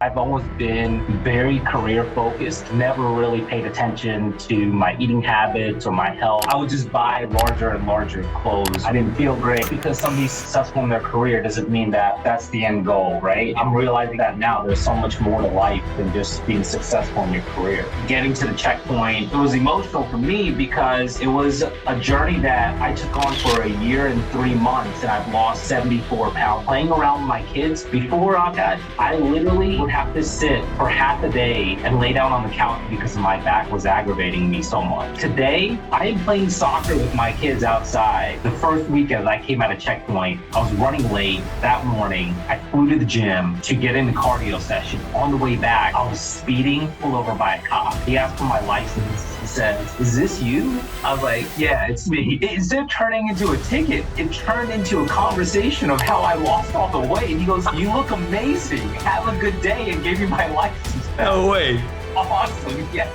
I've always been very career focused, never really paid attention to my eating habits or my health. I would just buy larger and larger clothes. I didn't feel great because somebody's successful in their career doesn't mean that that's the end goal, right? I'm realizing that now there's so much more to life than just being successful in your career. Getting to the checkpoint, it was emotional for me because it was a journey that I took on for a year and 3 months, and I've lost 74 pounds. Playing around with my kids before that, I literally would have to sit for half a day and lay down on the couch because my back was aggravating me so much. Today, I am playing soccer with my kids outside. The first weekend I came out of checkpoint, I was running late that morning. I flew to the gym to get in the cardio session. On the way back, I was speeding, pulled over by a cop. He asked for my license. He says, "Is this you?" I was like, "Yeah, it's me." Instead of turning into a ticket, it turned into a conversation of how I lost all the weight. He goes, "You look amazing. Have a good day," and gave me my license back. No way. Awesome, yeah.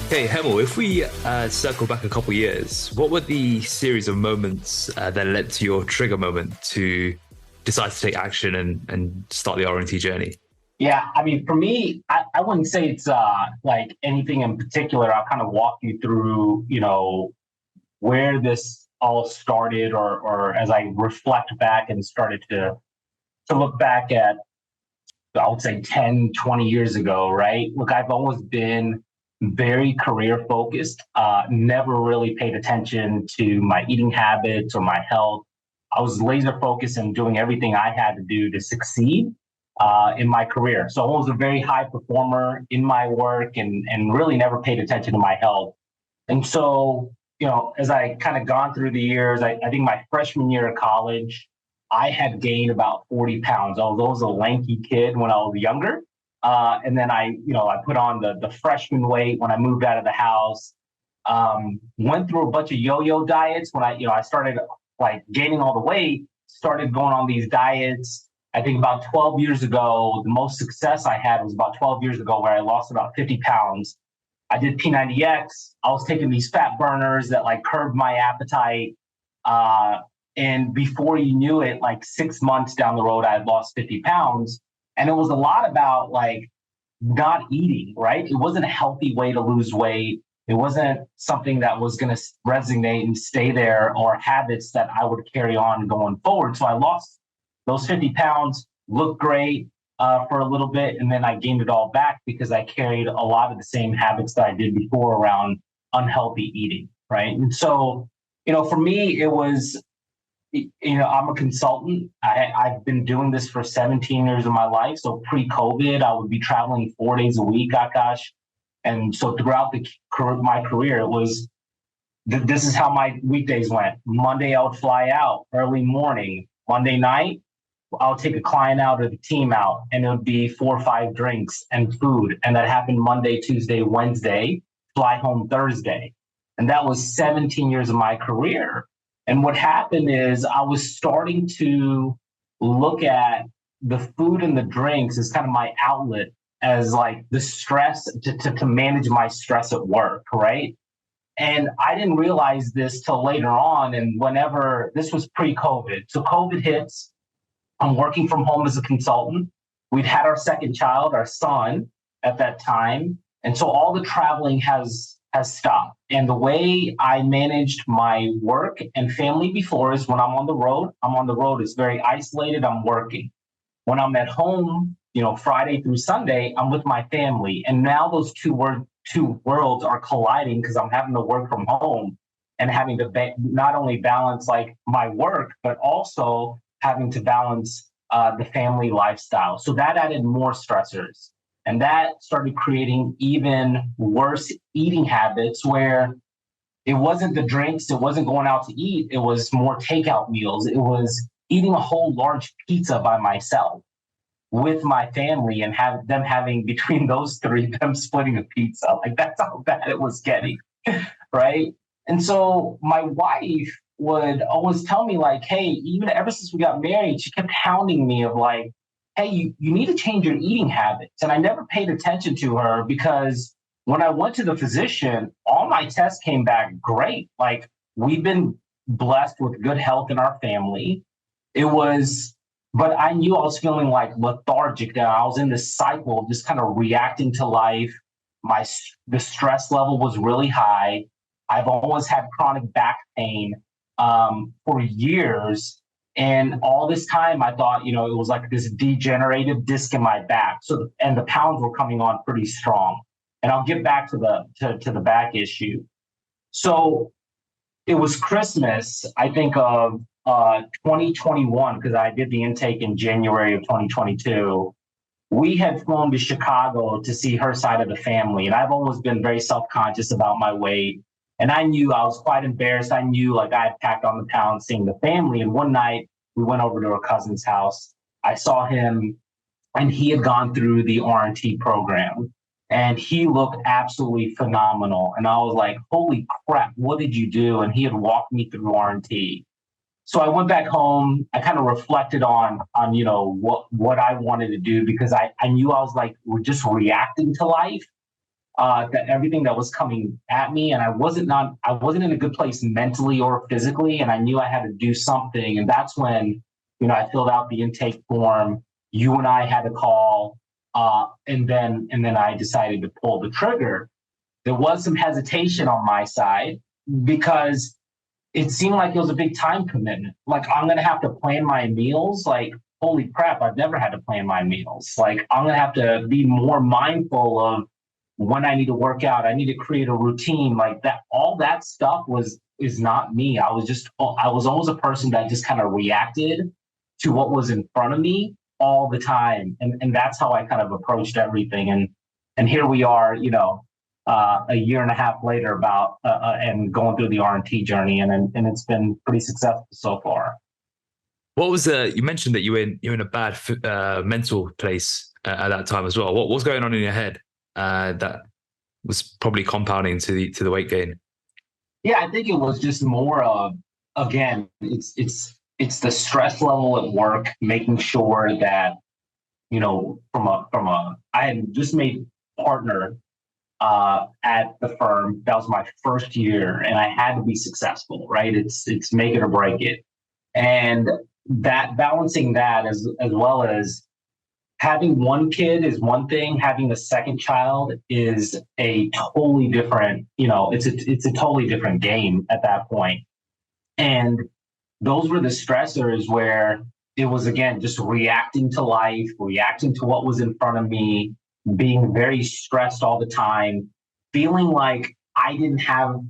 Okay, Hemal, if we circle back a couple years, what were the series of moments that led to your trigger moment to decide to take action and start the RNT journey? Yeah, I mean, for me, I wouldn't say it's like anything in particular. I'll kind of walk you through, where this all started, or as I reflect back and started to look back at, I would say 10, 20 years ago, right? Look, I've always been very career focused, never really paid attention to my eating habits or my health. I was laser focused and doing everything I had to do to succeed in my career. So I was a very high performer in my work and really never paid attention to my health. And so, as I kind of gone through the years, I think my freshman year of college, I had gained about 40 pounds. I was a lanky kid when I was younger. And then I put on the freshman weight when I moved out of the house, went through a bunch of yo-yo diets when I started like gaining all the weight, started going on these diets. I think about 12 years ago, the most success I had was about 12 years ago where I lost about 50 pounds. I did P90X. I was taking these fat burners that like curbed my appetite. And before you knew it, like 6 months down the road, I had lost 50 pounds. And it was a lot about like not eating, right? It wasn't a healthy way to lose weight. It wasn't something that was going to resonate and stay there, or habits that I would carry on going forward. So I lost those 50 pounds, looked great for a little bit, and then I gained it all back because I carried a lot of the same habits that I did before around unhealthy eating, right? And so, for me, it was, I'm a consultant. I've been doing this for 17 years of my life. So pre-COVID, I would be traveling 4 days a week, Akash. And so throughout my career, it was, this is how my weekdays went. Monday, I would fly out early morning. Monday night, I'll take a client out or the team out, and it would be 4 or 5 drinks and food. And that happened Monday, Tuesday, Wednesday, fly home Thursday. And that was 17 years of my career. And what happened is I was starting to look at the food and the drinks as kind of my outlet, as like the stress to manage my stress at work, right? And I didn't realize this till later on. And whenever this was pre-COVID, so COVID hits, I'm working from home as a consultant. We'd had our second child, our son, at that time. And so all the traveling has stopped. And the way I managed my work and family before is when I'm on the road, it's very isolated, I'm working. When I'm at home, Friday through Sunday, I'm with my family. And now those two worlds are colliding because I'm having to work from home and having to not only balance like my work, but also having to balance the family lifestyle. So that added more stressors. And that started creating even worse eating habits where it wasn't the drinks, it wasn't going out to eat, it was more takeout meals. It was eating a whole large pizza by myself with my family and have them having between those three, them splitting a pizza. Like that's how bad it was getting, right? And so my wife would always tell me like, hey, even ever since we got married, she kept hounding me of like, hey, you need to change your eating habits. And I never paid attention to her because when I went to the physician, all my tests came back great. Like we've been blessed with good health in our family. it was, but I knew I was feeling like lethargic, that I was in this cycle of just kind of reacting to life. The stress level was really high. I've always had chronic back pain for years. And all this time I thought, it was like this degenerative disc in my back. So, and the pounds were coming on pretty strong. And I'll get back to the back issue. So it was Christmas, I think, of 2021, because I did the intake in January of 2022. We had flown to Chicago to see her side of the family. And I've always been very self-conscious about my weight. And I knew I was quite embarrassed. I knew like I had packed on the pounds seeing the family. And one night we went over to her cousin's house. I saw him, and he had gone through the RNT program. And he looked absolutely phenomenal. And I was like, holy crap, what did you do? And he had walked me through RNT. So I went back home. I kind of reflected on what I wanted to do, because I knew I was like, we're just reacting to life, that everything that was coming at me. And I wasn't in a good place mentally or physically. And I knew I had to do something. And that's when, I filled out the intake form. You and I had a call. And then I decided to pull the trigger. There was some hesitation on my side, because it seemed like it was a big time commitment. Like, I'm going to have to plan my meals. Like, holy crap, I've never had to plan my meals. Like, I'm going to have to be more mindful of when I need to work out. I need to create a routine like that. All that stuff is not me. I was almost a person that just kind of reacted to what was in front of me all the time. And that's how I kind of approached everything. And here we are, a year and a half later and going through the RNT journey. And it's been pretty successful so far. What was you mentioned that you're in a bad mental place at that time as well. What was going on in your head that was probably compounding to the weight gain? Yeah, I think it was just more of, again, it's the stress level at work, making sure that, I had just made partner at the firm. That was my first year, and I had to be successful, right? It's make it or break it. And that balancing that as well as having one kid is one thing, having a second child is a totally different, it's a totally different game at that point. And those were the stressors where it was, again, just reacting to life, reacting to what was in front of me, being very stressed all the time, feeling like I didn't have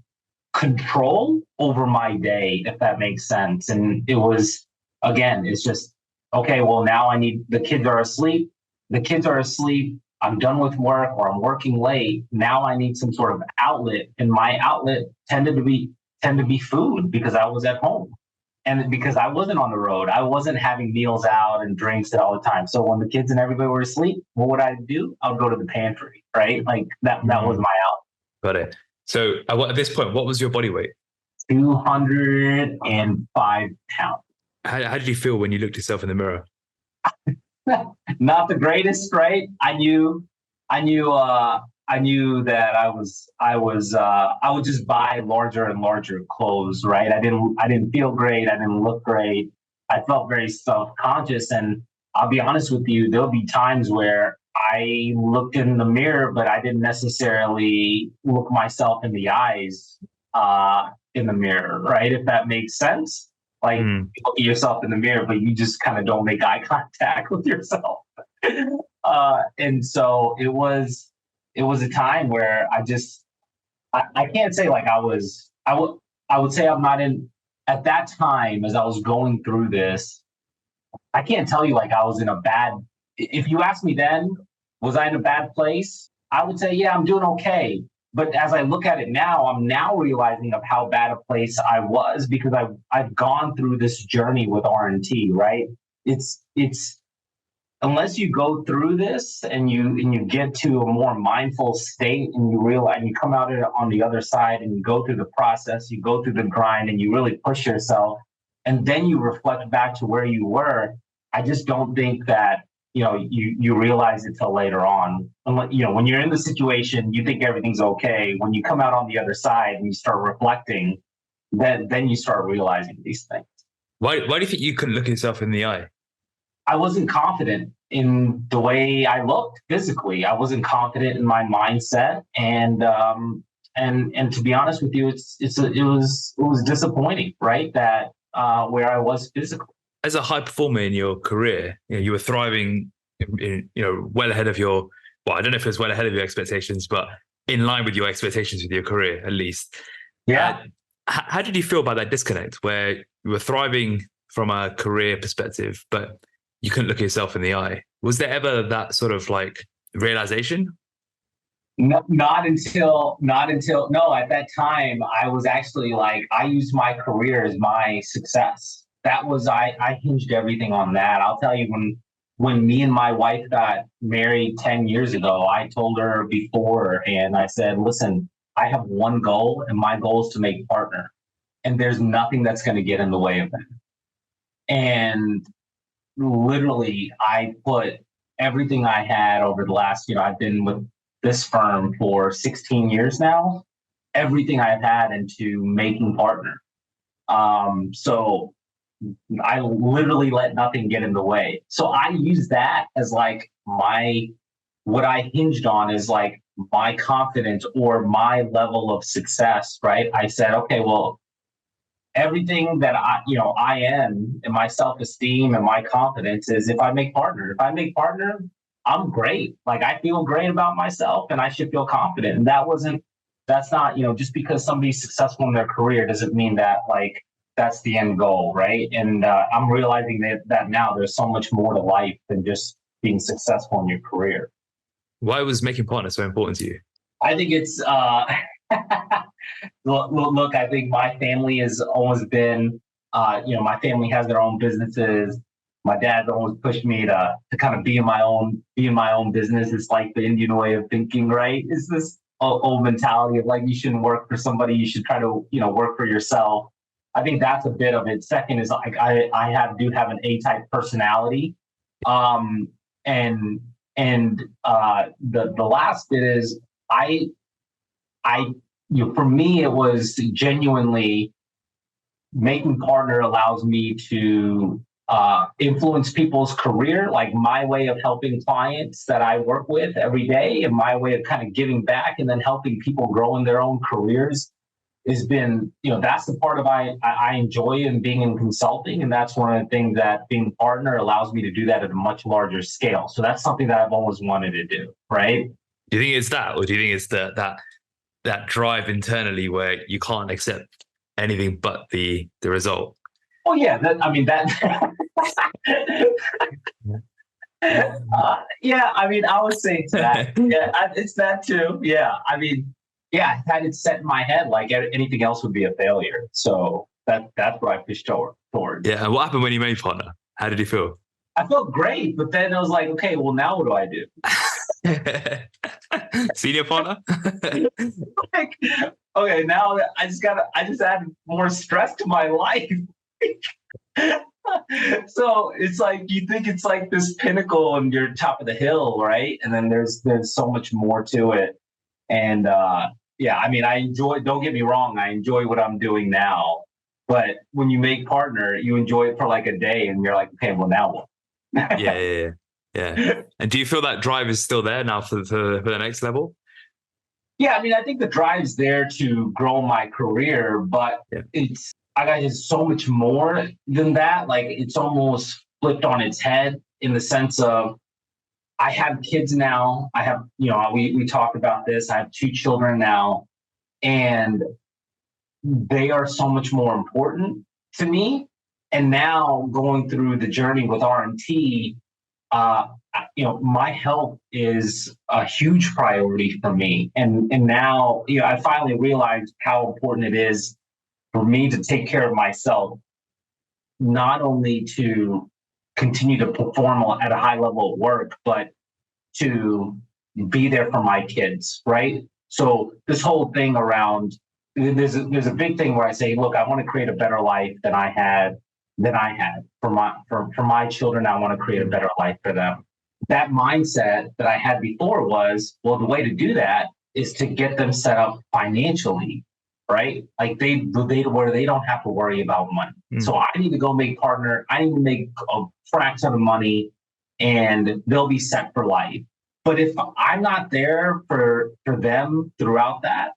control over my day, if that makes sense. And it was, again, it's just, okay, well, now the kids are asleep. I'm done with work, or I'm working late. Now I need some sort of outlet. And my outlet tended to be food, because I was at home. And because I wasn't on the road, I wasn't having meals out and drinks all the time. So when the kids and everybody were asleep, what would I do? I would go to the pantry, right? Like that was my out. Got it. So at this point, what was your body weight? 205 pounds. How did you feel when you looked yourself in the mirror? Not the greatest, right? I knew that I would just buy larger and larger clothes, right? I didn't feel great. I didn't look great. I felt very self-conscious. And I'll be honest with you, there'll be times where I looked in the mirror, but I didn't necessarily look myself in the eyes in the mirror, right? If that makes sense. Like, you look at yourself in the mirror, but you just kind of don't make eye contact with yourself. And so it was a time where I can't say like I would say I'm not in, at that time, as I was going through this, I can't tell you like I was in a bad, if you asked me then, was I in a bad place? I would say, yeah, I'm doing okay. But as I look at it now, I'm now realizing of how bad a place I was, because I've gone through this journey with RNT, right? It's unless you go through this and you get to a more mindful state, and you realize, and you come out on the other side, and you go through the process, you go through the grind, and you really push yourself, and then you reflect back to where you were. I just don't think that you realize it till later on. When you're in the situation, you think everything's okay. When you come out on the other side and you start reflecting, then you start realizing these things. Why do you think you couldn't look yourself in the eye? I wasn't confident in the way I looked physically. I wasn't confident in my mindset, and to be honest with you, it was disappointing, right? That where I was physically. As a high performer in your career, you were thriving, well ahead of your. Well, I don't know if it was well ahead of your expectations, but in line with your expectations with your career, at least. Yeah. How did you feel about that disconnect, where you were thriving from a career perspective, but you couldn't look yourself in the eye? Was there ever that sort of like realization? No, no, at that time I was actually like, I used my career as my success. That was, I hinged everything on that. I'll tell you, when me and my wife got married 10 years ago, I told her before, and I said, listen, I have one goal, and my goal is to make partner, and there's nothing that's going to get in the way of that. And literally, I put everything I had over the last, I've been with this firm for 16 years now, everything I've had into making partner. So I literally let nothing get in the way. So I use that as like what I hinged on is like my confidence or my level of success, right? I said, okay, well, everything that I am, and my self-esteem and my confidence is if I make partner. If I make partner, I'm great. Like, I feel great about myself, and I should feel confident. And that's not, just because somebody's successful in their career doesn't mean that like that's the end goal, right? And I'm realizing that now there's so much more to life than just being successful in your career. Why was making partner so important to you? I think it's look, I think my family has always been, my family has their own businesses. My dad always pushed me to kind of be in my own business. It's like the Indian way of thinking, right? It's this old mentality of like, you shouldn't work for somebody, you should try to, work for yourself. I think that's a bit of it. Second is like do have an A-type personality. And the last bit is for me, it was genuinely making partner allows me to influence people's career, like my way of helping clients that I work with every day, and my way of kind of giving back and then helping people grow in their own careers has been, that's the part of I enjoy in being in consulting. And that's one of the things that being partner allows me to do that at a much larger scale. So that's something that I've always wanted to do. Right. Do you think it's that, or do you think it's that drive internally where you can't accept anything but the result? Oh yeah. Yeah. I mean, I would say it's that. Yeah. It's that too. Yeah. I mean, yeah, I had it set in my head like anything else would be a failure. So that's what I pushed towards. Yeah. And what happened when you made partner? How did you feel? I felt great, but then I was like, okay, well, now what do I do? Senior partner? Like, okay, now I just add more stress to my life. So it's like, you think it's like this pinnacle and you're top of the hill, right? And then there's so much more to it. And yeah, I mean, don't get me wrong, I enjoy what I'm doing now, but when you make partner, you enjoy it for like a day and you're like, okay, well, now what? Yeah. And do you feel that drive is still there now for the next level? Yeah, I mean, I think the drive's there to grow my career, but I got so much more than that. Like, it's almost flipped on its head in the sense of, I have kids now. I have, we talked about this. I have 2 children now, and they are so much more important to me. And now going through the journey with RNT, my health is a huge priority for me. And now, I finally realized how important it is for me to take care of myself, not only to continue to perform at a high level at work, but to be there for my kids, right? So this whole thing around, there's a big thing where I say, look, I want to create a better life than I had for my children. I want to create a better life for them. That mindset that I had before was, well, the way to do that is to get them set up financially right? Like they where they don't have to worry about money. So I need to go make partner. I need to make a fraction of money, and they'll be set for life. But if I'm not there for them throughout that,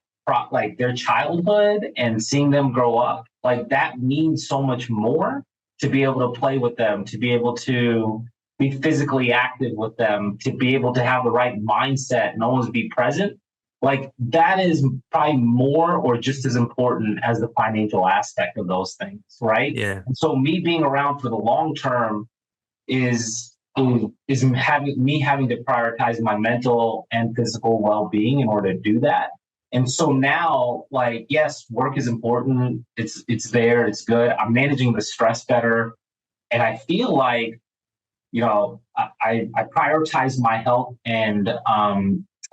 like their childhood and seeing them grow up, like that means so much more to be able to play with them, to be able to be physically active with them, to be able to have the right mindset and always be present. Like that is probably more or just as important as the financial aspect of those things, right? Yeah. And so me being around for the long term is having to prioritize my mental and physical well-being in order to do that. And so now, like, yes, work is important. It's there. It's good. I'm managing the stress better. And I feel like, I prioritize my health and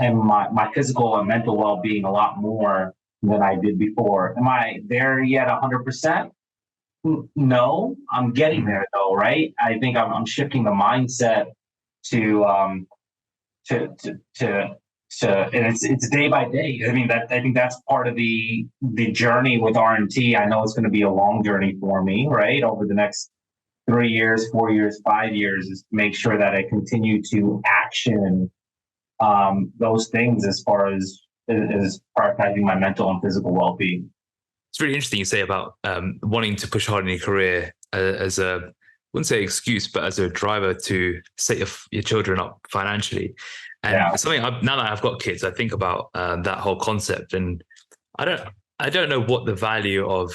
my physical and mental well-being a lot more than I did before. Am I there yet 100%? No, I'm getting there though, right? I think I'm shifting the mindset to and it's day by day. I mean, I think that's part of the journey with RNT. I know it's going to be a long journey for me, right? Over the next 3 years, 4 years, 5 years, is to make sure that I continue to action those things as far as prioritizing my mental and physical well-being. It's really interesting you say about wanting to push hard in your career as a, I wouldn't say excuse, but as a driver to set your children up financially. And something now that I've got kids, I think about that whole concept, and I don't know what the value of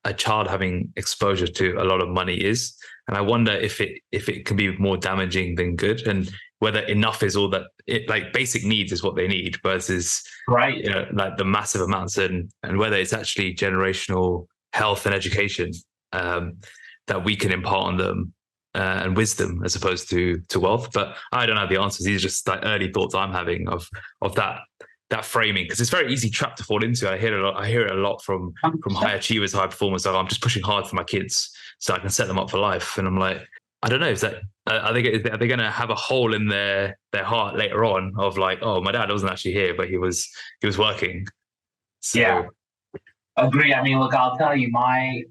a child having exposure to a lot of money is, and I wonder if it can be more damaging than good, and whether enough is all that like basic needs is what they need versus right, like the massive amounts, and whether it's actually generational health and education that we can impart on them and wisdom as opposed to wealth. But I don't have the answers. These are just like early thoughts I'm having of that framing, because it's a very easy trap to fall into. I hear it a lot from high achievers, high performers. Like, I'm just pushing hard for my kids so I can set them up for life. And I'm like, I don't know, is that are they going to have a hole in their heart later on of like, oh, my dad wasn't actually here, but he was working. So, yeah, agree. I mean, look, I'll tell you, my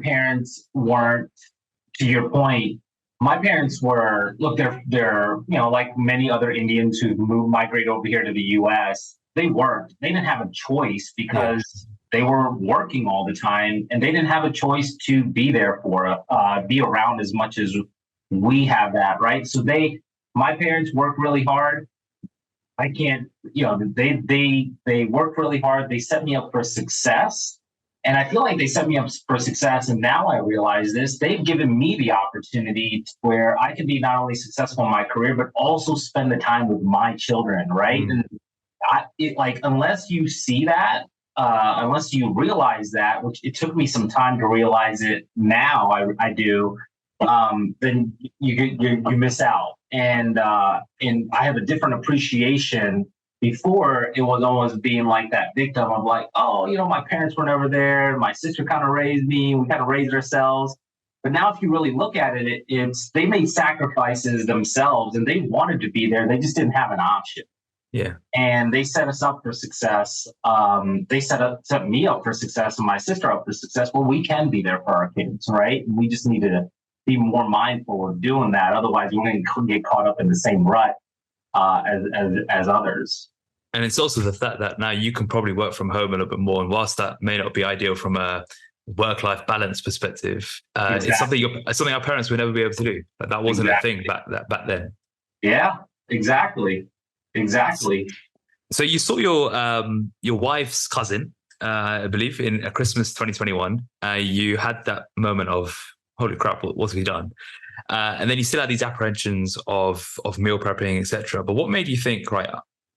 parents weren't, to your point. My parents were, look, they're like many other Indians who migrate over here to the U.S. They worked. They didn't have a choice because they were working all the time, and they didn't have a choice to be there be around as much as we have that, right? So my parents worked really hard. I can't, they worked really hard. They set me up for success. And I feel like they set me up for success. And now I realize this, they've given me the opportunity where I can be not only successful in my career, but also spend the time with my children, right? And unless you see that, unless you realize that, which it took me some time to realize it, now I do, then you miss out. And I have a different appreciation. Before, it was almost being like that victim of like, oh, my parents were never there. My sister kind of raised me. We kind of raised ourselves. But now if you really look at it, it's they made sacrifices themselves and they wanted to be there. They just didn't have an option. Yeah. And they set us up for success. They set me up for success and my sister up for success. Well, we can be there for our kids, right? We just need to be more mindful of doing that. Otherwise, we're going to get caught up in the same rut as others. And it's also the fact that now you can probably work from home a little bit more. And whilst that may not be ideal from a work-life balance perspective, exactly. It's something our parents would never be able to do. But that wasn't a thing back then. Yeah, exactly. So you saw your wife's cousin, I believe, in Christmas 2021. You had that moment of, holy crap, what have we done? And then you still had these apprehensions of meal prepping, etc. But what made you think, right,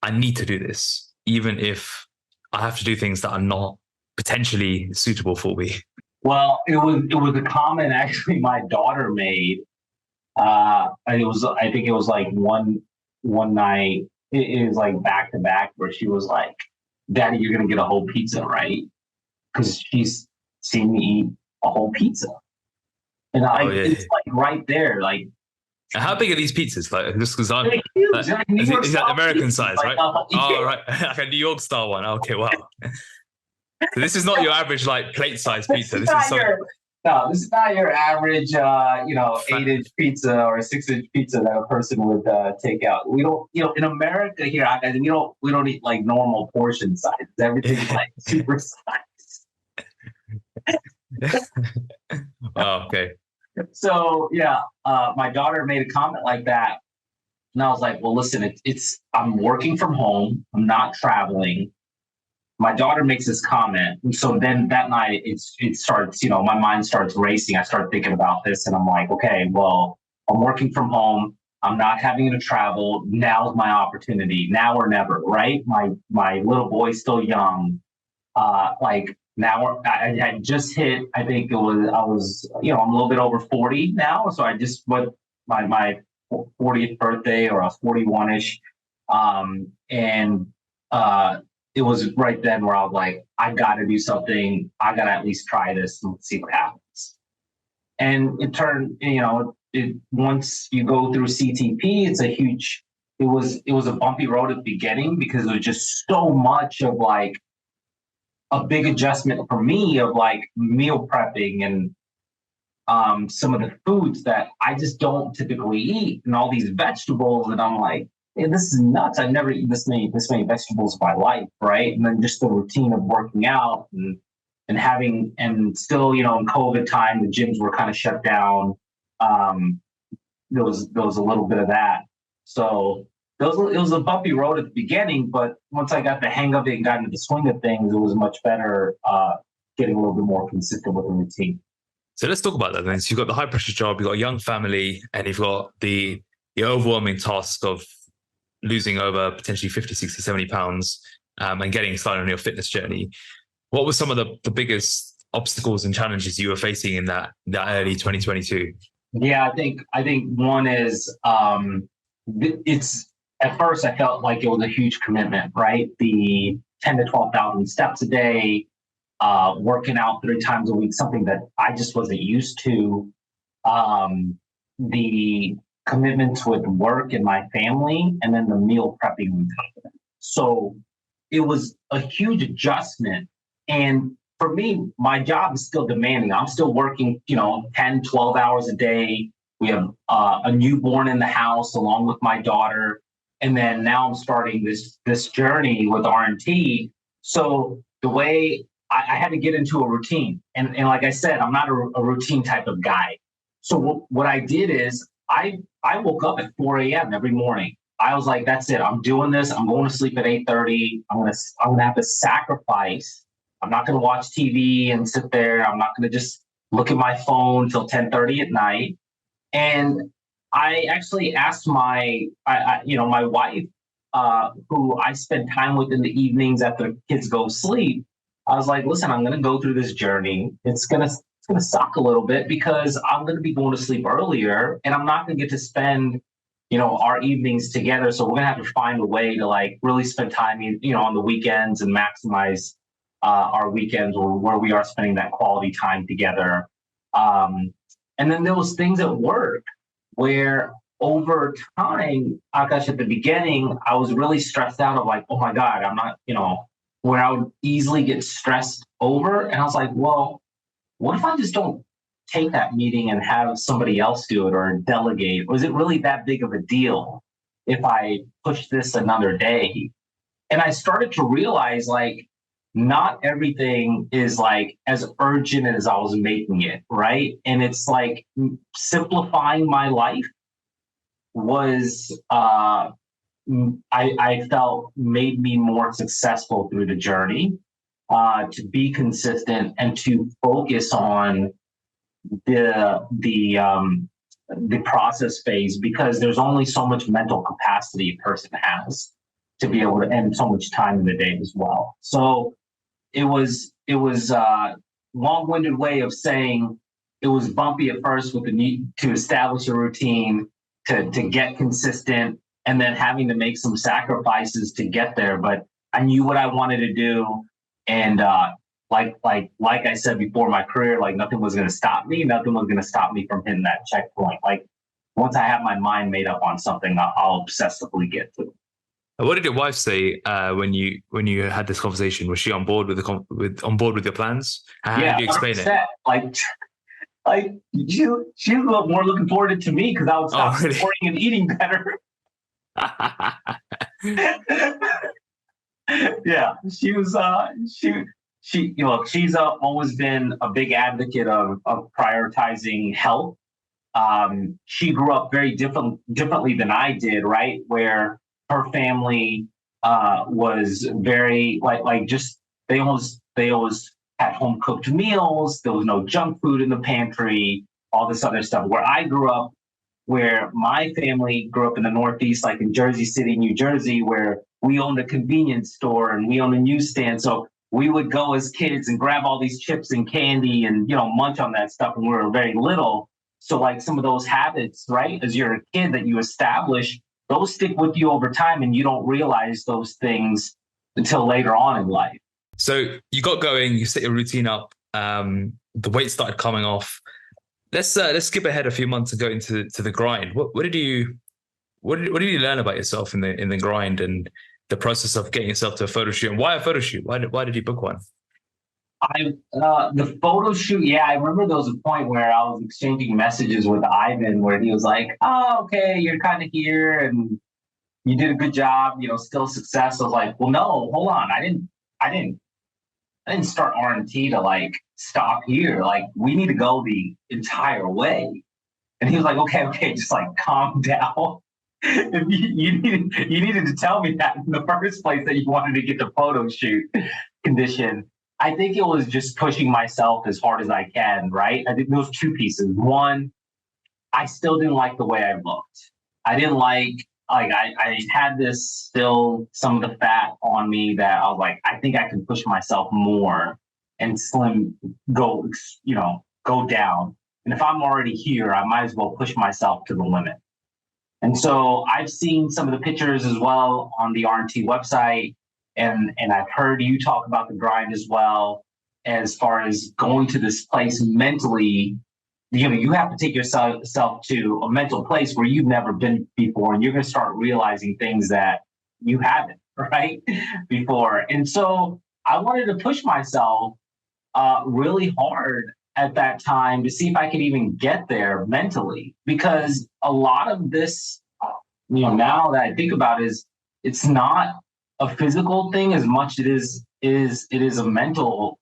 I need to do this, even if I have to do things that are not potentially suitable for me? Well, it was a comment actually my daughter made. I think it was like one night. It was like back to back where she was like, "Daddy, you're gonna get a whole pizza, right?" Because she's seen me eat a whole pizza, and it's like right there, like. How big are these pizzas? Like, just because I'm, is that American size, right? Right? Like, right, like a New York style one. Okay, wow. So this is not your average like plate size pizza. This is no, this is not your average, 8-inch pizza or 6-inch pizza that a person would take out. We don't, in America here, guys, we don't eat like normal portion sizes. Everything's like super size. Oh, okay. So yeah, my daughter made a comment like that, and I was like, well, listen, I'm working from home. I'm not traveling. My daughter makes this comment. And so then that night it starts, my mind starts racing. I start thinking about this and I'm like, okay, well, I'm working from home. I'm not having to travel. Now's my opportunity. Now or never, right? My little boy's still young. Now I had just hit, I think I was, I'm a little bit over 40 now. So I just went my 40th birthday, or I was 41-ish. It was right then where I was like, I got to do something. I got to at least try this and see what happens. And it turned, once you go through CTP, it was a bumpy road at the beginning because it was just so much of like a big adjustment for me of like meal prepping and some of the foods that I just don't typically eat and all these vegetables. And I'm like, hey, this is nuts. I've never eaten this many vegetables in my life, right? And then just the routine of working out and having, and still, in COVID time, the gyms were kind of shut down. There was a little bit of that. So it was a bumpy road at the beginning, but once I got the hang of it and got into the swing of things, it was much better getting a little bit more consistent with the routine. So let's talk about that then. So you've got the high pressure job, you've got a young family, and you've got the overwhelming task of losing over potentially 50, 60, 70 pounds and getting started on your fitness journey. What were some of the biggest obstacles and challenges you were facing in that early 2022? Yeah, I think one is it's at first I felt like it was a huge commitment, right? The 10 to 12,000 steps a day, working out 3 times a week, something that I just wasn't used to. The commitments with work and my family, and then the meal prepping on top of it. So it was a huge adjustment. And for me, my job is still demanding. I'm still working, 10, 12 hours a day. We have a newborn in the house along with my daughter. And then now I'm starting this journey with RNT. So the way I had to get into a routine. And like I said, I'm not a routine type of guy. So what I did is I woke up at 4 a.m. every morning. I was like, that's it. I'm doing this. I'm going to sleep at 8:30. I'm gonna have to sacrifice. I'm not going to watch TV and sit there. I'm not going to just look at my phone till 10:30 at night. And I actually asked my wife, who I spend time with in the evenings after the kids go to sleep. I was like, listen, I'm going to go through this journey. It's going to suck a little bit because I'm going to be going to sleep earlier and I'm not going to get to spend, our evenings together. So we're going to have to find a way to like really spend time, on the weekends and maximize our weekends where we are spending that quality time together. And then there was things at work where over time, Akash, at the beginning, I was really stressed out of like, oh my God, I'm not, where I would easily get stressed over. And I was like, well, what if I just don't take that meeting and have somebody else do it or delegate? Was it really that big of a deal if I push this another day? And I started to realize like, not everything is like as urgent as I was making it, right? And it's like simplifying my life was, I felt made me more successful through the journey, to be consistent and to focus on the process phase, because there's only so much mental capacity a person has to be able to end so much time in the day as well. So it was a long-winded way of saying it was bumpy at first with the need to establish a routine, to get consistent, and then having to make some sacrifices to get there. But I knew what I wanted to do. And like I said before, my career, like nothing was going to stop me. Nothing was going to stop me from hitting that checkpoint. Like once I have my mind made up on something, I'll obsessively get to it. What did your wife say when you had this conversation? Was she on board with on board with your plans? How Yeah, did you explain it? 100%. Like she was more looking forward to me because I would Oh, stop really? sporting and eating better. Yeah, she was she's always been a big advocate of prioritizing health. She grew up very differently than I did, right? Where her family was very just they always had home cooked meals. There was no junk food in the pantry, all this other stuff. Where I grew up, where my family grew up in the Northeast, like in Jersey City, New Jersey, where we owned a convenience store and we owned a newsstand. So we would go as kids and grab all these chips and candy and, munch on that stuff when we were very little. So like some of those habits, right, as you're a kid that you establish, those stick with you over time and you don't realize those things until later on in life. So you got going, you set your routine up, the weight started coming off. Let's skip ahead a few months and go into the grind. What did you learn about yourself in the grind and the process of getting yourself to a photo shoot? And why a photo shoot? Why did you book one? The photo shoot, yeah, I remember there was a point where I was exchanging messages with Ivan where he was like, "Oh, okay, you're kind of here and you did a good job, still success." I was like, "Well, no, hold on, I didn't start RNT to like stop here. Like we need to go the entire way." And he was like, "Okay, just like calm down." If you needed to tell me that in the first place that you wanted to get the photo shoot condition. I think it was just pushing myself as hard as I can, right? I think there was two pieces. One, I still didn't like the way I looked. I didn't I had this still some of the fat on me that I was like, I think I can push myself more and go down. And if I'm already here, I might as well push myself to the limit. And so I've seen some of the pictures as well on the RNT website. And I've heard you talk about the grind as well, as far as going to this place mentally. You have to take yourself to a mental place where you've never been before, and you're going to start realizing things that you haven't, right, before. And so I wanted to push myself really hard at that time to see if I could even get there mentally, because a lot of this, now that I think about it, is it's not a physical thing as much it is a mental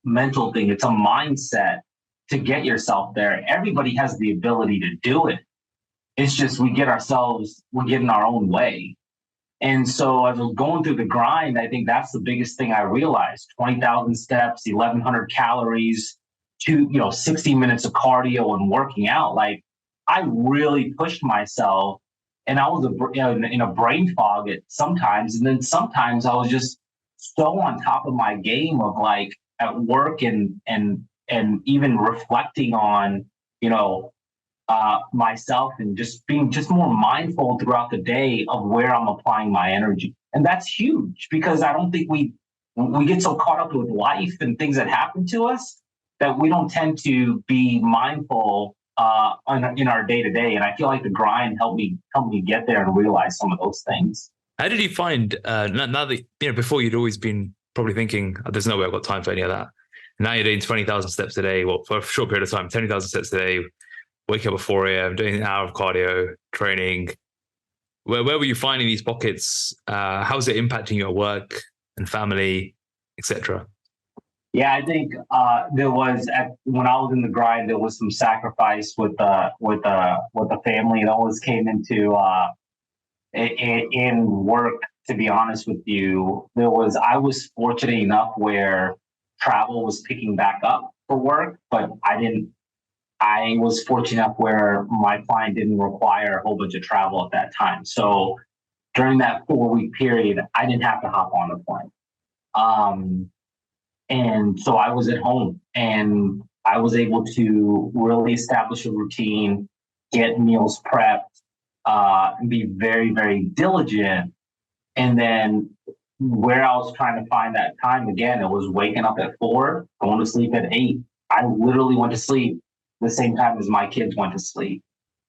thing. It's a mindset to get yourself there. Everybody has the ability to do it. It's just we get in our own way. And so as I was going through the grind, I think that's the biggest thing I realized. 20,000 steps, 1,100 calories, 60 minutes of cardio and working out. Like I really pushed myself. And I was in a brain fog sometimes. And then sometimes I was just so on top of my game of like at work and even reflecting on, myself and just being just more mindful throughout the day of where I'm applying my energy. And that's huge because I don't think we get so caught up with life and things that happen to us that we don't tend to be mindful in our day to day, and I feel like the grind helped me get there and realize some of those things. How did you find now that before you'd always been probably thinking, oh, "There's no way I've got time for any of that." Now you're doing 20,000 steps a day, well, for a short period of time, 20,000 steps a day, waking up at 4 a.m., doing an hour of cardio training. Where were you finding these pockets? How is it impacting your work and family, etc.? Yeah, I think there was when I was in the grind, there was some sacrifice with the family. It always came into in work. To be honest with you, I was fortunate enough where travel was picking back up for work, but I was fortunate enough where my client didn't require a whole bunch of travel at that time. So during that 4-week period, I didn't have to hop on a plane. And so I was at home and I was able to really establish a routine, get meals prepped, and be very, very diligent. And then where I was trying to find that time again, it was waking up at 4, going to sleep at 8. I literally went to sleep the same time as my kids went to sleep.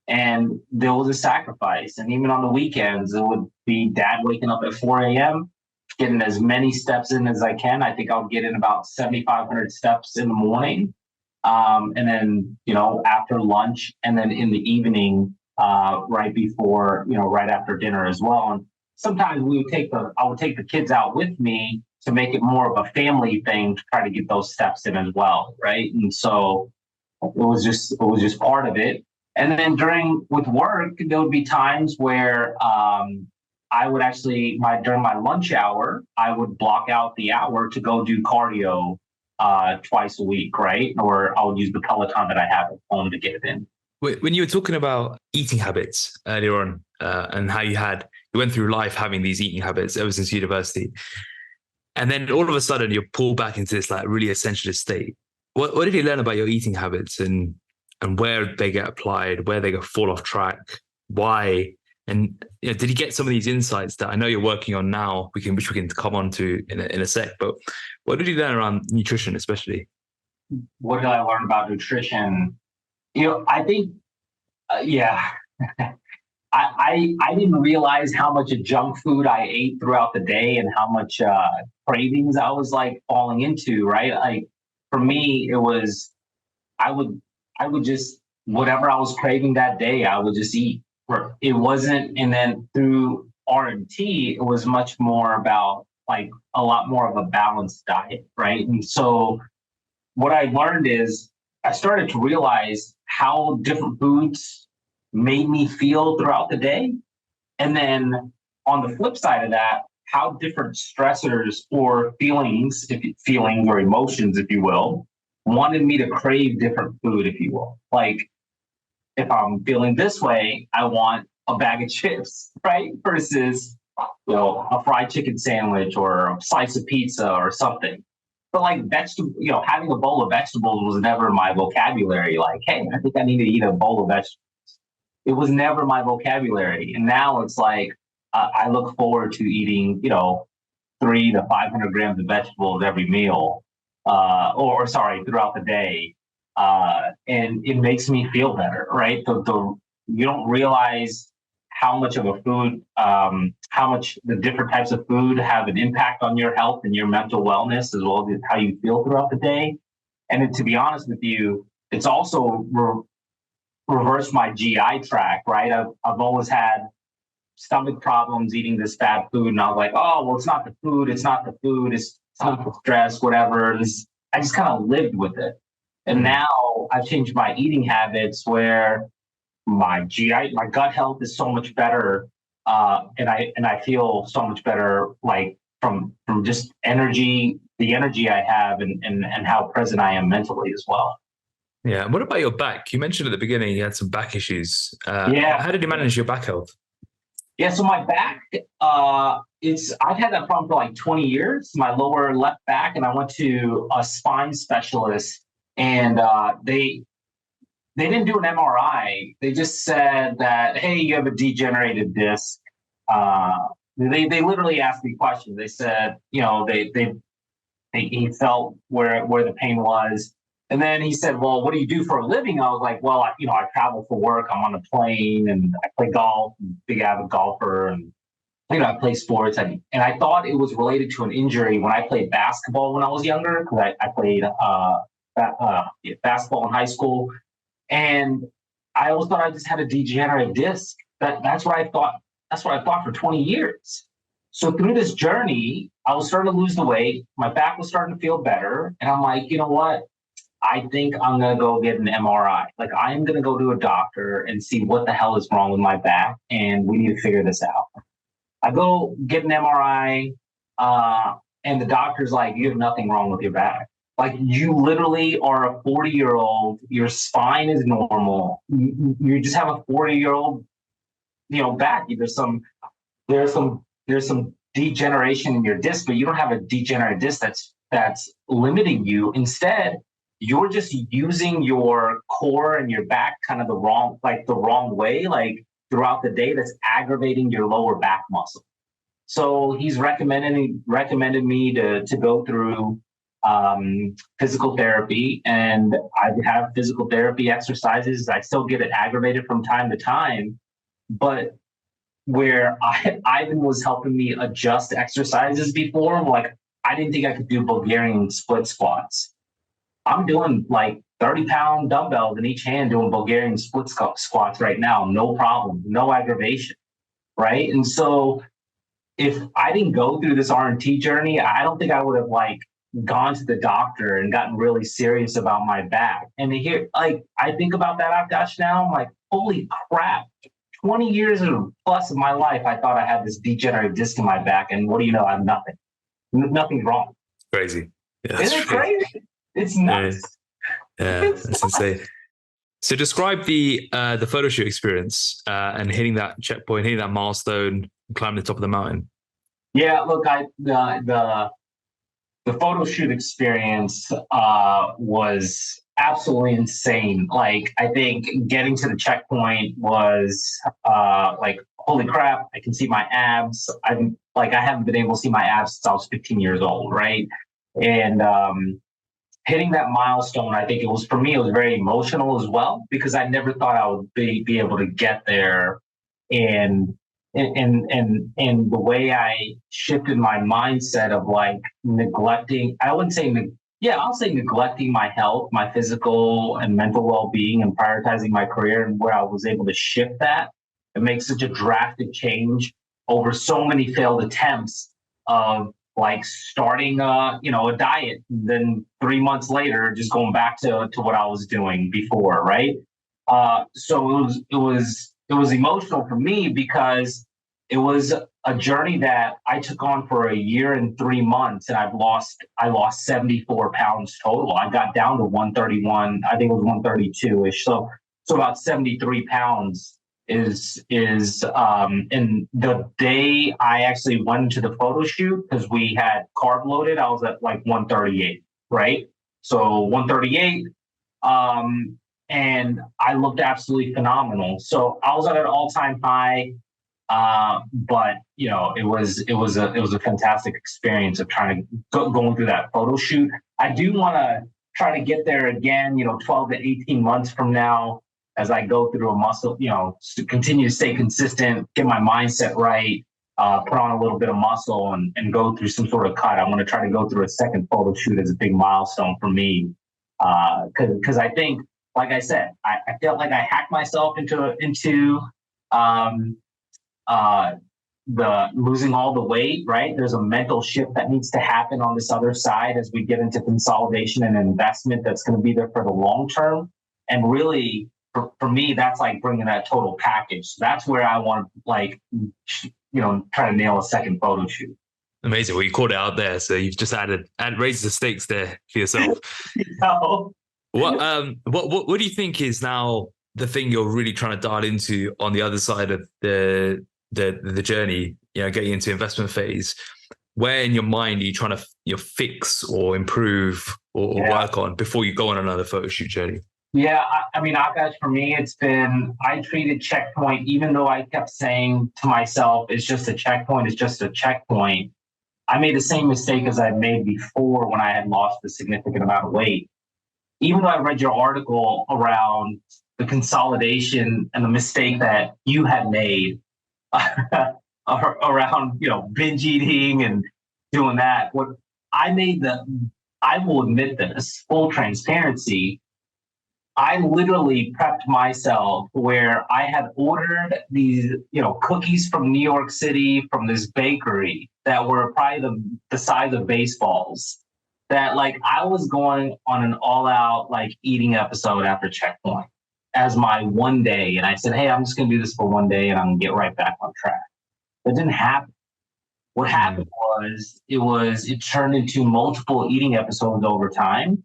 And there was a sacrifice. And even on the weekends, it would be dad waking up at 4 a.m., getting as many steps in as I can. I think I would get in about 7,500 steps in the morning. And then, after lunch, and then in the evening, right before, right after dinner as well. And sometimes I would take the kids out with me to make it more of a family thing to try to get those steps in as well. Right. And so it was just part of it. And then with work, there would be times where I would actually, during my lunch hour, I would block out the hour to go do cardio twice a week, right? Or I would use the Peloton that I have at home to get it in. When you were talking about eating habits earlier on, and how you went through life having these eating habits ever since university, and then all of a sudden you're pulled back into this like really essentialist state. What did you learn about your eating habits and where they get applied, where they fall off track, why? And did you get some of these insights that I know you're working on now, which we can come on to in a sec, but what did you learn around nutrition especially? What did I learn about nutrition? I think, I didn't realize how much junk food I ate throughout the day and how much cravings I was like falling into, right? Like for me, it was, I would just, whatever I was craving that day, I would just eat. It wasn't, and then through RNT, it was much more about like a lot more of a balanced diet, right? And so what I learned is I started to realize how different foods made me feel throughout the day. And then on the flip side of that, how different stressors or feelings or emotions, if you will, wanted me to crave different food, if you will. Like if I'm feeling this way, I want a bag of chips, right? Versus, a fried chicken sandwich or a slice of pizza or something. But like having a bowl of vegetables was never my vocabulary. Like, hey, I think I need to eat a bowl of vegetables. It was never my vocabulary. And now it's like, I look forward to eating, 300 to 500 grams of vegetables every meal, throughout the day. And it makes me feel better, right? You don't realize how much of a food, how much the different types of food have an impact on your health and your mental wellness, as well as how you feel throughout the day. And to be honest with you, it's also reversed my GI tract, right? I've always had stomach problems eating this bad food. And I was like, oh, well, it's not the food. It's not the food. It's not the stress, whatever. I just kind of lived with it. And now I've changed my eating habits where my gut health is so much better. And I feel so much better, like from just the energy I have and how present I am mentally as well. Yeah. What about your back? You mentioned at the beginning you had some back issues. How did you manage your back health? Yeah, so my back, I've had that problem for like 20 years, my lower left back, and I went to a spine specialist, and they didn't do an MRI. They just said that, hey, you have a degenerated disc. They literally asked me questions. They said, he felt where the pain was. And then he said, well, what do you do for a living? I was like, well, I travel for work. I'm on a plane and I play golf, big avid golfer. And, I play sports. And I thought it was related to an injury when I played basketball when I was younger, because I played basketball in high school. And I always thought I just had a degenerative disc. That's what I thought. That's what I thought for 20 years. So through this journey, I was starting to lose the weight. My back was starting to feel better. And I'm like, you know what? I think I'm going to go get an MRI. Like, I'm going to go to a doctor and see what the hell is wrong with my back. And we need to figure this out. I go get an MRI, and the doctor's like, you have nothing wrong with your back. Like, you literally are a 40-year-old. Your spine is normal. You just have a 40-year-old, back. There's some degeneration in your disc, but you don't have a degenerative disc that's limiting you. Instead, you're just using your core and your back kind of the wrong way, like throughout the day, that's aggravating your lower back muscle. So he's recommended me to go through physical therapy, and I have physical therapy exercises. I still get it aggravated from time to time, but where Ivan was helping me adjust exercises before, like I didn't think I could do Bulgarian split squats. I'm doing like 30-pound dumbbells in each hand doing Bulgarian split squats right now, no problem, no aggravation, right? And so if I didn't go through this RNT journey, I don't think I would have like gone to the doctor and gotten really serious about my back. And here, like I think about that Akash now, I'm like, holy crap. 20 years plus of my life, I thought I had this degenerative disc in my back, and what do you know? I have nothing. Nothing's wrong. Crazy. Yeah, Isn't it crazy? It's nuts. Yeah, that's insane. So describe the photo shoot experience and hitting that checkpoint, hitting that milestone, climbing the top of the mountain. Yeah, look, the photo shoot experience was absolutely insane. Like, I think getting to the checkpoint was like, holy crap, I can see my abs. I haven't been able to see my abs since I was 15 years old, right? And hitting that milestone, I think it was, for me, it was very emotional as well, because I never thought I would be able to get there. And the way I shifted my mindset of like neglecting, I'll say neglecting my health, my physical and mental well-being, and prioritizing my career, and where I was able to shift that and make such a drastic change over so many failed attempts of like starting a diet, and then 3 months later just going back to what I was doing before, right? So it was emotional for me, because it was a journey that I took on for a year and 3 months, and I lost 74 pounds total. I got down to 131, I think it was 132-ish. So about 73 pounds is and the day I actually went into the photo shoot, because we had carb loaded, I was at like 138, right? So 138, and I looked absolutely phenomenal. So I was at an all-time high. But it was a fantastic experience of trying to going through that photo shoot. I do want to try to get there again, 12 to 18 months from now, as I go through a muscle, to continue to stay consistent, get my mindset right, put on a little bit of muscle, and go through some sort of cut. I want to try to go through a second photo shoot as a big milestone for me. Cause I think, like I said, I felt like I hacked myself into the losing all the weight, right? There's a mental shift that needs to happen on this other side as we get into consolidation and investment that's going to be there for the long term. And really, for me, that's like bringing that total package. So that's where I want to try to nail a second photo shoot. Amazing. Well, you called it out there. So you've just raised the stakes there for yourself. What do you think is now the thing you're really trying to dial into on the other side of the journey, getting into investment phase? Where in your mind are you trying to fix or improve or work on before you go on another photo shoot journey? Yeah, I mean, Akash, for me, I treated checkpoint, even though I kept saying to myself, it's just a checkpoint, it's just a checkpoint. I made the same mistake as I made before when I had lost a significant amount of weight. Even though I read your article around the consolidation and the mistake that you had made around, binge eating and doing that, I will admit this, full transparency, I literally prepped myself where I had ordered these, cookies from New York City from this bakery that were probably the size of baseballs, that like I was going on an all-out like eating episode after checkpoint as my one day. And I said, hey, I'm just going to do this for one day and I'm going to get right back on track. That didn't happen. What happened was it turned into multiple eating episodes over time.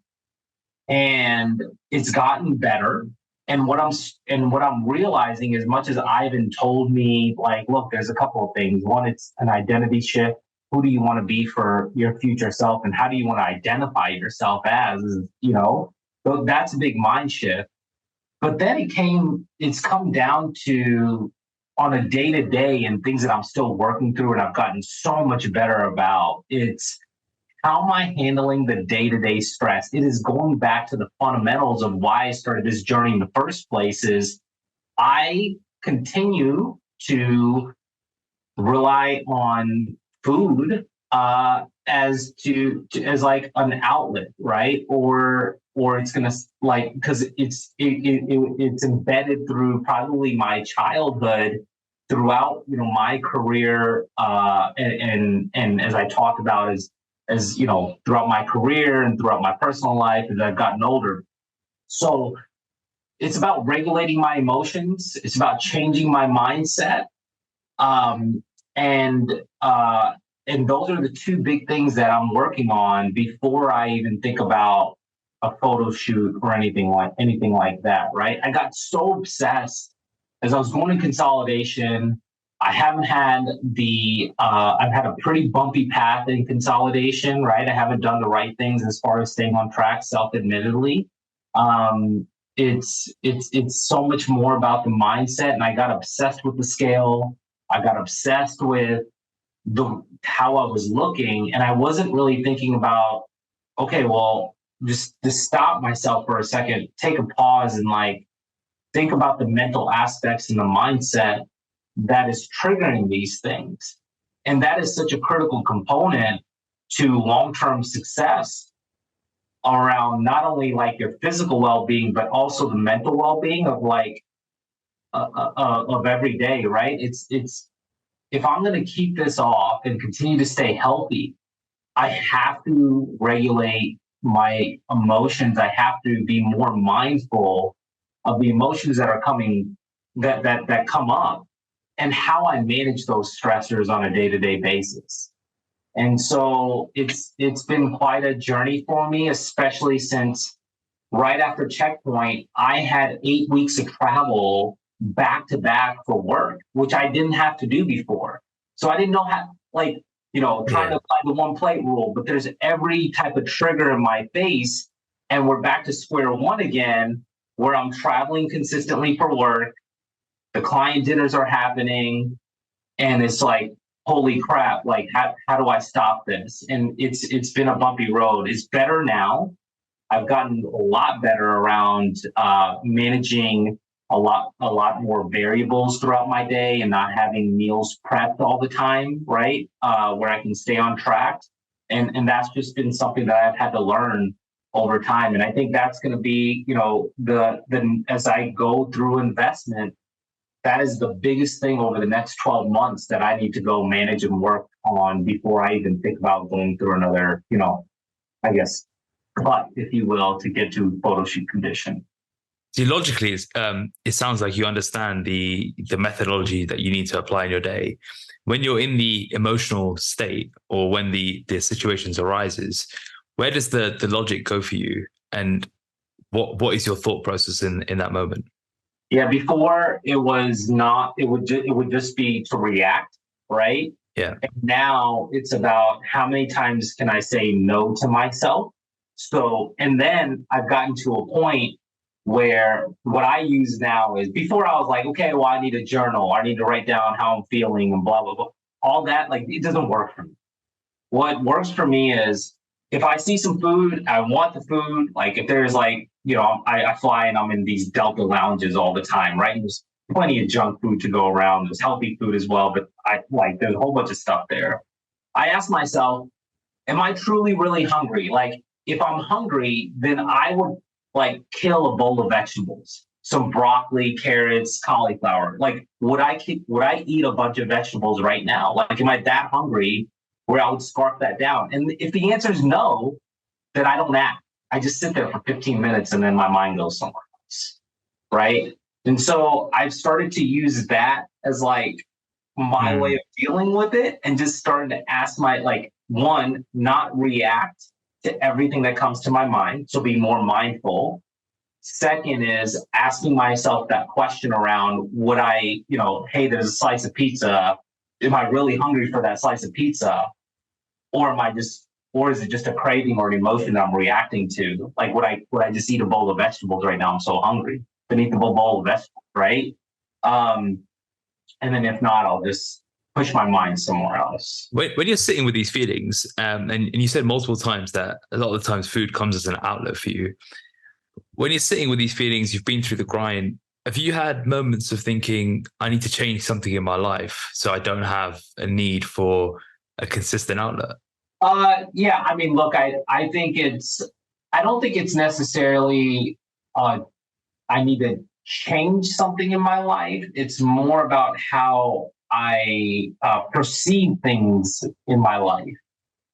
And it's gotten better. And what I'm realizing, as much as Ivan told me, like, look, there's a couple of things. One, it's an identity shift. Who do you want to be for your future self? And how do you want to identify yourself as, so that's a big mind shift. But then it's come down to on a day-to-day and things that I'm still working through and I've gotten so much better about. It's how am I handling the day-to-day stress? It is going back to the fundamentals of why I started this journey in the first place. Is I continue to rely on food as like an outlet, right? Or it's gonna, like, because it's embedded through probably my childhood, throughout my career, and as I talked about, as throughout my career and throughout my personal life as I've gotten older. So it's about regulating my emotions. It's about changing my mindset. Um, and those are the two big things that I'm working on before I even think about a photo shoot or anything like that. Right? I got so obsessed as I was going to consolidation. I haven't had I've had a pretty bumpy path in consolidation, right? I haven't done the right things as far as staying on track, self-admittedly. It's so much more about the mindset, and I got obsessed with the scale. I got obsessed with how I was looking, and I wasn't really thinking about, okay, well, just stop myself for a second, take a pause, and like think about the mental aspects and the mindset that is triggering these things. And that is such a critical component to long-term success around not only like your physical well-being, but also the mental well-being of like of every day, right? It's if I'm going to keep this off and continue to stay healthy, I have to regulate my emotions. I have to be more mindful of the emotions that are coming, that come up, and how I manage those stressors on a day-to-day basis. And so it's been quite a journey for me, especially since right after Checkpoint, I had 8 weeks of travel back to back for work, which I didn't have to do before. So I didn't know how, like, trying to apply the one plate rule, but there's every type of trigger in my face. And we're back to square one again, where I'm traveling consistently for work. The client dinners are happening. And it's like, holy crap, like, how do I stop this? And it's been a bumpy road. It's better now. I've gotten a lot better around managing a lot more variables throughout my day and not having meals prepped all the time, right? Where I can stay on track. And that's just been something that I've had to learn over time. And I think that's going to be, as I go through investment, that is the biggest thing over the next 12 months that I need to go manage and work on before I even think about going through another, I guess, cut, if you will, to get to photo shoot condition. See, logically, it sounds like you understand the methodology that you need to apply in your day. When you're in the emotional state, or when the situations arises, where does the logic go for you? And what is your thought process in that moment? Yeah, before it was not, it would just be to react, right? Yeah. And now it's about how many times can I say no to myself? So, and then I've gotten to a point where what I use now is, before I was like, okay, well, I need a journal. I need to write down how I'm feeling and blah, blah, blah. All that, like, it doesn't work for me. What works for me is, if I see some food, I want the food. Like, if there's like, I fly and I'm in these Delta lounges all the time, right? And there's plenty of junk food to go around. There's healthy food as well, but there's a whole bunch of stuff there. I ask myself, am I truly really hungry? Like, if I'm hungry, then I would like kill a bowl of vegetables, some broccoli, carrots, cauliflower. Like, would I eat a bunch of vegetables right now? Like, am I that hungry where I would scarf that down? And if the answer is no, then I don't act. I just sit there for 15 minutes and then my mind goes somewhere else, right? And so I've started to use that as like my way of dealing with it, and just starting to ask one, not react to everything that comes to my mind. So be more mindful. Second is asking myself that question around, would I, hey, there's a slice of pizza. Am I really hungry for that slice of pizza? Or is it just a craving or an emotion that I'm reacting to? Like, would I just eat a bowl of vegetables right now? I'm so hungry. Then eat the bowl of vegetables, right? And then if not, I'll just push my mind somewhere else. When you're sitting with these feelings, and you said multiple times that a lot of the times food comes as an outlet for you. When you're sitting with these feelings, you've been through the grind. Have you had moments of thinking, I need to change something in my life so I don't have a need for a consistent outlet? Yeah, I mean, look, I don't think it's necessarily, I need to change something in my life. It's more about how I perceive things in my life,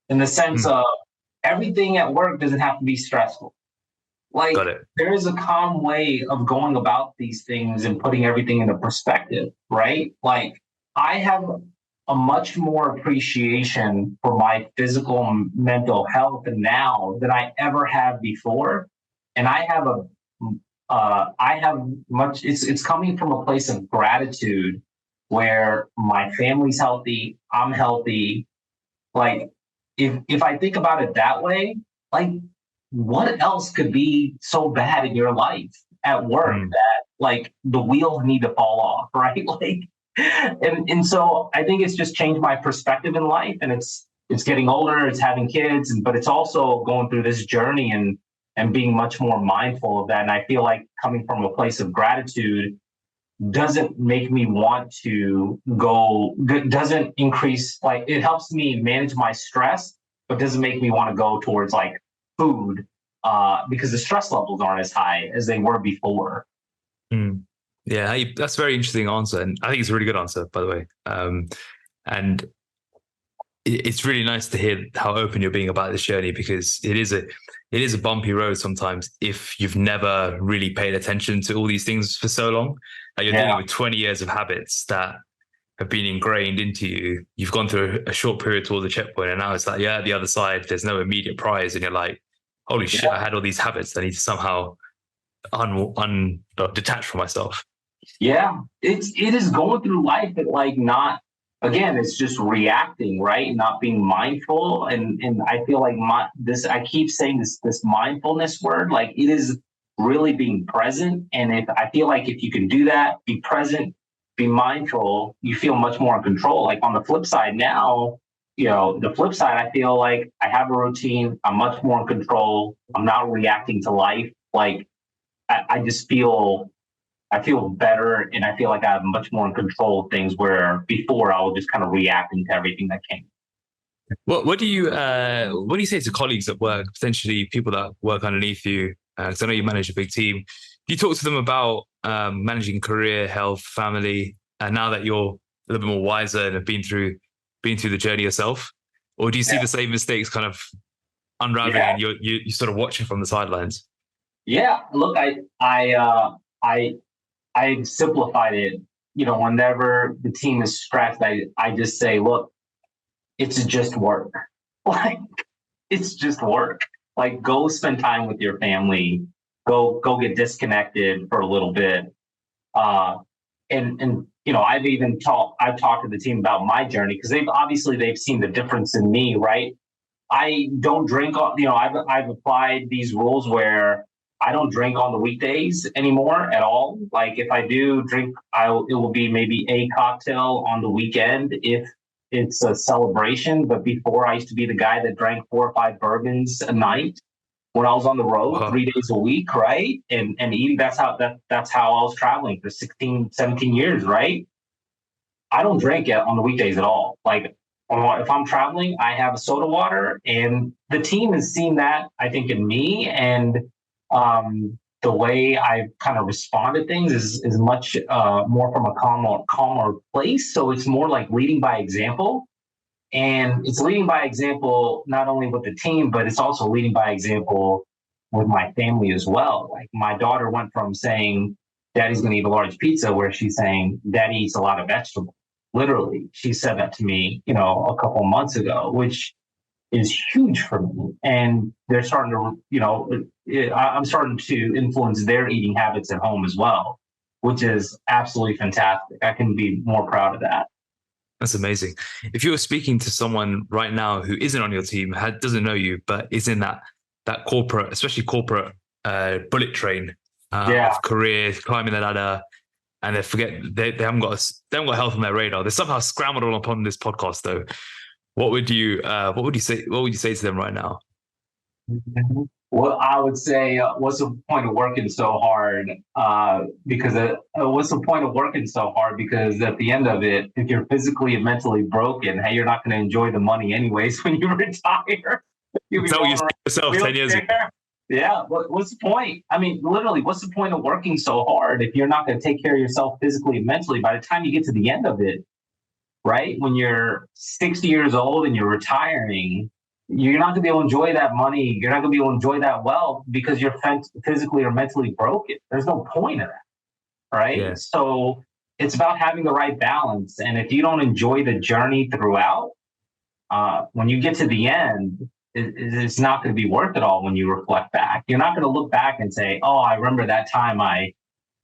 in the sense of everything at work doesn't have to be stressful. Like, there is a calm way of going about these things and putting everything into perspective, right? Like, I have a much more appreciation for my physical and mental health now than I ever have before. And I have much, it's coming from a place of gratitude where my family's healthy, I'm healthy. Like, if I think about it that way, like, what else could be so bad in your life at work that like the wheels need to fall off, right? Like, and so I think it's just changed my perspective in life, and it's getting older, it's having kids, but it's also going through this journey and being much more mindful of that. And I feel like coming from a place of gratitude doesn't make me want to doesn't increase, like, it helps me manage my stress, but doesn't make me want to go towards like food, because the stress levels aren't as high as they were before. Yeah, that's a very interesting answer, and I think it's a really good answer, by the way. And it's really nice to hear how open you're being about this journey, because it is a bumpy road sometimes if you've never really paid attention to all these things for so long. Like, you're dealing with 20 years of habits that have been ingrained into you. You've gone through a short period towards the checkpoint, and now it's like, the other side, there's no immediate prize, and you're like, holy shit, I had all these habits that I need to somehow detach from myself. Yeah, it is going through life, but like, not, again, it's just reacting, right? Not being mindful. And I feel like I keep saying this mindfulness word, like, it is really being present. And I feel like if you can do that, be present, be mindful, you feel much more in control. Like, on the flip side now, I feel like I have a routine. I'm much more in control. I'm not reacting to life. Like, I just feel better, and I feel like I have much more in control of things, where before I was just kind of reacting to everything that came. What do you say to colleagues at work, potentially people that work underneath you? Because I know you manage a big team. Do you talk to them about managing career, health, family, and now that you're a little bit more wiser and have been through the journey yourself, or do you see the same mistakes kind of unraveling and you're sort of watching from the sidelines? Yeah, look, I simplified it. Whenever the team is stressed, I just say, look, it's just work. Like, it's just work. Like, go spend time with your family. Go get disconnected for a little bit. And I've talked to the team about my journey, because they've seen the difference in me, right? I don't drink. I've applied these rules where I don't drink on the weekdays anymore at all. Like, if I do drink, it will be maybe a cocktail on the weekend if it's a celebration. But before, I used to be the guy that drank 4 or 5 bourbons a night when I was on the road 3 days a week, right? And eating, that's how I was traveling for 16, 17 years, right? I don't drink on the weekdays at all. Like, if I'm traveling, I have a soda water, and the team has seen that, I think, in me, and the way I kind of respond to things is much more from a calmer place. So it's more like leading by example. And it's leading by example not only with the team, but it's also leading by example with my family as well. Like, my daughter went from saying, Daddy's going to eat a large pizza, where she's saying, Daddy eats a lot of vegetables. Literally, she said that to me, a couple of months ago, which is huge for me. And they're starting to, I'm starting to influence their eating habits at home as well, which is absolutely fantastic. I couldn't be more proud of that. That's amazing. If you were speaking to someone right now who isn't on your team, doesn't know you, but is in that corporate, especially corporate bullet train of career, climbing the ladder, and they haven't got health on their radar. They're somehow scrambled all upon this podcast though. What would you say to them right now? Well, I would say, what's the point of working so hard? What's the point of working so hard? Because at the end of it, if you're physically and mentally broken, hey, you're not going to enjoy the money anyways when you retire. You'll be That's what you said yourself 10 years ago. Yeah, what's the point? I mean, literally, what's the point of working so hard if you're not going to take care of yourself physically and mentally? By the time you get to the end of it, right, when you're 60 years old and you're retiring, you're not going to be able to enjoy that money. You're not going to be able to enjoy that wealth because you're physically or mentally broken. There's no point in that, right? Yeah. So it's about having the right balance. And if you don't enjoy the journey throughout, when you get to the end, it's not going to be worth it all when you reflect back. You're not going to look back and say, "Oh, I remember that time I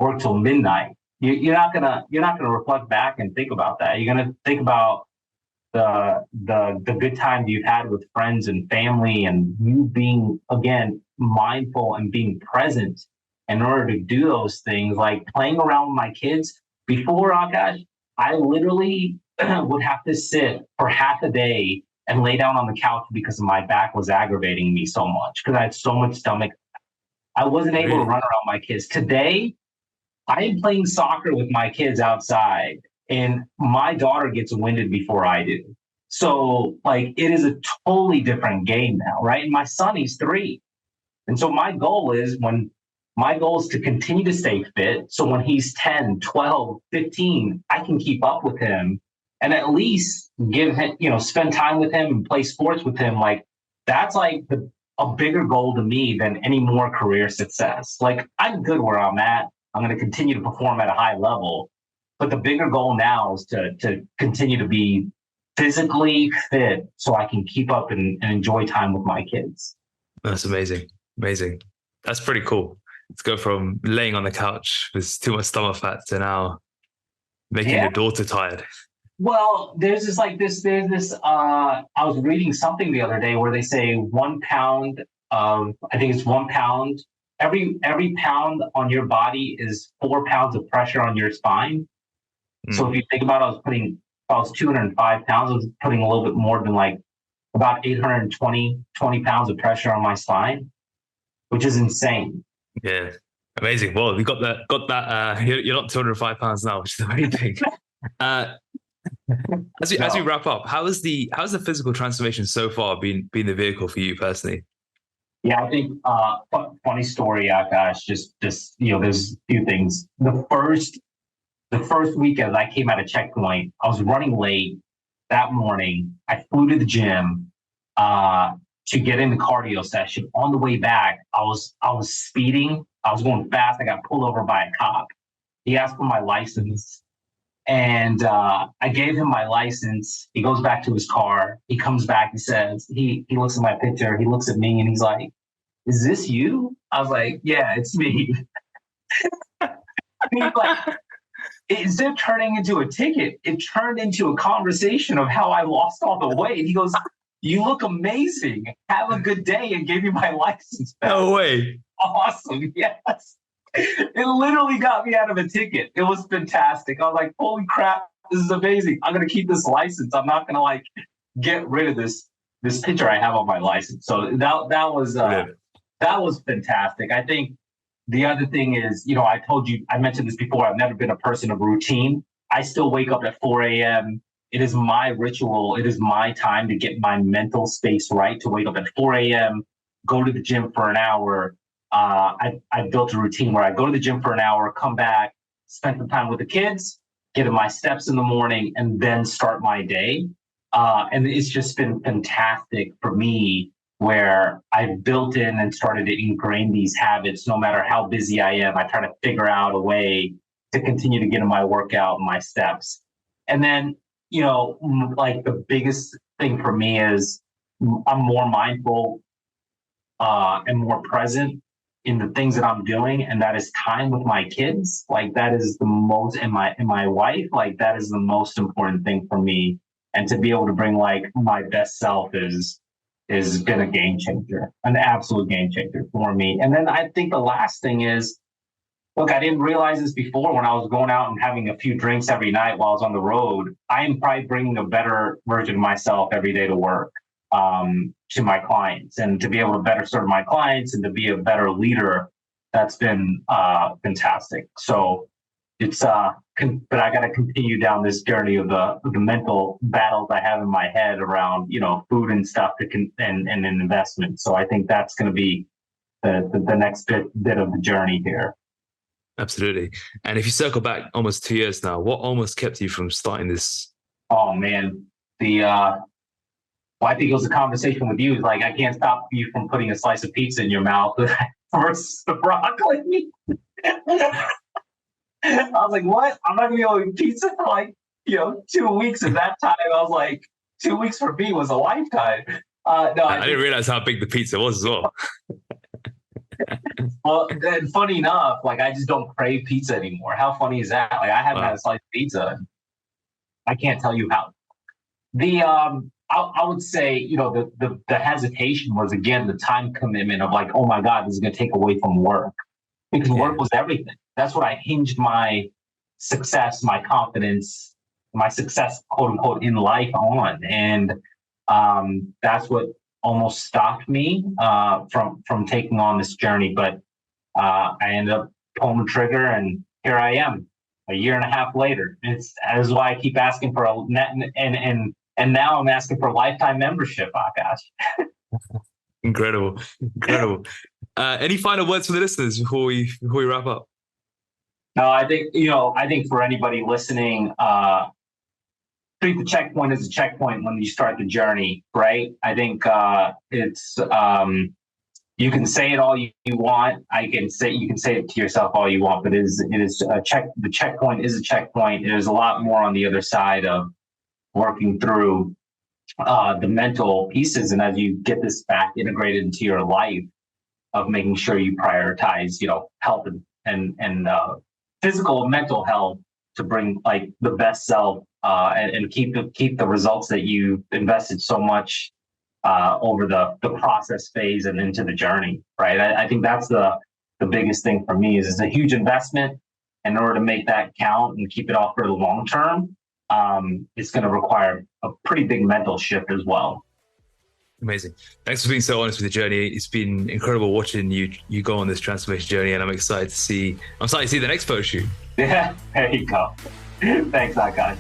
worked till midnight." You're not gonna reflect back and think about that. You're gonna think about the good times you've had with friends and family, and you being, again, mindful and being present in order to do those things. Like playing around with my kids before, oh gosh, I literally would have to sit for half a day and lay down on the couch because my back was aggravating me so much because I had so much stomach. I wasn't able to run around my kids. Today, I am playing soccer with my kids outside, and my daughter gets winded before I do. So, like, it is a totally different game now, right? And my son, he's 3. And so my goal is to continue to stay fit. So when he's 10, 12, 15, I can keep up with him and at least give him, spend time with him and play sports with him. Like, that's like a bigger goal to me than any more career success. Like, I'm good where I'm at. I'm going to continue to perform at a high level. But the bigger goal now is to continue to be physically fit so I can keep up and enjoy time with my kids. That's amazing. Amazing. That's pretty cool. Let's go from laying on the couch with too much stomach fat to now making your daughter tired. Well, there's this, I was reading something the other day where they say 1 pound of, I think it's 1 pound. Every pound on your body is 4 pounds of pressure on your spine. So if you think about it, if I was 205 pounds, I was putting a little bit more than like about 20 pounds of pressure on my spine, which is insane. Yeah. Amazing. Well, you got that. You're not 205 pounds now, which is the main thing. As we wrap up, how's the physical transformation so far been the vehicle for you personally? Yeah, I think funny story, Akash. Just there's a few things. The first weekend I came out of checkpoint, I was running late that morning. I flew to the gym to get in the cardio session. On the way back, I was speeding. I was going fast. I got pulled over by a cop. He asked for my license, and I gave him my license. He goes back to his car. He comes back. He says, he looks at my picture. He looks at me, and he's like, "Is this you?" I was like, "Yeah, it's me." And he's like, instead of turning into a ticket, it turned into a conversation of how I lost all the weight. He goes, "You look amazing. Have a good day," and gave me my license back. No way. Awesome. Yes. It literally got me out of a ticket. It was fantastic. I was like, holy crap, this is amazing. I'm going to keep this license. I'm not going to get rid of this picture I have on my license. So that was fantastic. I think the other thing is, I mentioned this before, I've never been a person of routine. I still wake up at 4 a.m. It is my ritual. It is my time to get my mental space right, to wake up at 4 a.m., go to the gym for an hour. I built a routine where I go to the gym for an hour, come back, spend some time with the kids, get in my steps in the morning, and then start my day. And it's just been fantastic for me, where I've built in and started to ingrain these habits. No matter how busy I am, I try to figure out a way to continue to get in my workout and my steps. And then, the biggest thing for me is I'm more mindful and more present in the things that I'm doing, and that is time with my kids. Like, that is the most, and my wife, like, that is the most important thing for me. And to be able to bring my best self is been a game changer, an absolute game changer for me. And then I think the last thing is Look, I didn't realize this before when I was going out and having a few drinks every night while I was on the road. I am probably bringing a better version of myself every day to work, to my clients, and to be able to better serve my clients and to be a better leader. That's been fantastic. So it's but I got to continue down this journey of the mental battles I have in my head around, food and stuff and an investment. So I think that's going to be the next bit of the journey here. Absolutely. And if you circle back almost 2 years now, what almost kept you from starting this? Oh man, well, I think it was a conversation with you. It's like, I can't stop you from putting a slice of pizza in your mouth versus the broccoli. I was like, what? I'm not gonna be able to eat pizza for like, 2 weeks. At that time, I was like, 2 weeks for me was a lifetime. No, I didn't realize how big the pizza was as well. Well, and funny enough, like, I just don't crave pizza anymore. How funny is that? Like, I haven't had a slice of pizza. I can't tell you how. I would say, the hesitation was, again, the time commitment of like, oh my God, this is going to take away from work, because work was everything. That's what I hinged my success, my confidence, my success, quote unquote, in life on. And that's what almost stopped me from taking on this journey. But I ended up pulling the trigger, and here I am a year and a half later. That is why I keep asking for a net, and now I'm asking for a lifetime membership, Akash. Incredible. Any final words for the listeners before we wrap up? No, I think for anybody listening, treat the checkpoint as a checkpoint when you start the journey, right? I think it's you can say it all you want. You can say it to yourself all you want, but it is the checkpoint is a checkpoint. There's a lot more on the other side of working through the mental pieces, and as you get this back integrated into your life, of making sure you prioritize, health and physical and mental health to bring like the best self, and keep the results that you invested so much over the process phase and into the journey, right? I think that's the biggest thing for me. Is it's a huge investment. In order to make that count and keep it off for the long term, it's going to require a pretty big mental shift as well. Amazing. Thanks for being so honest with the journey. It's been incredible watching you go on this transformation journey, and I'm excited to see the next photo shoot. Yeah, there you go. Thanks, Akash.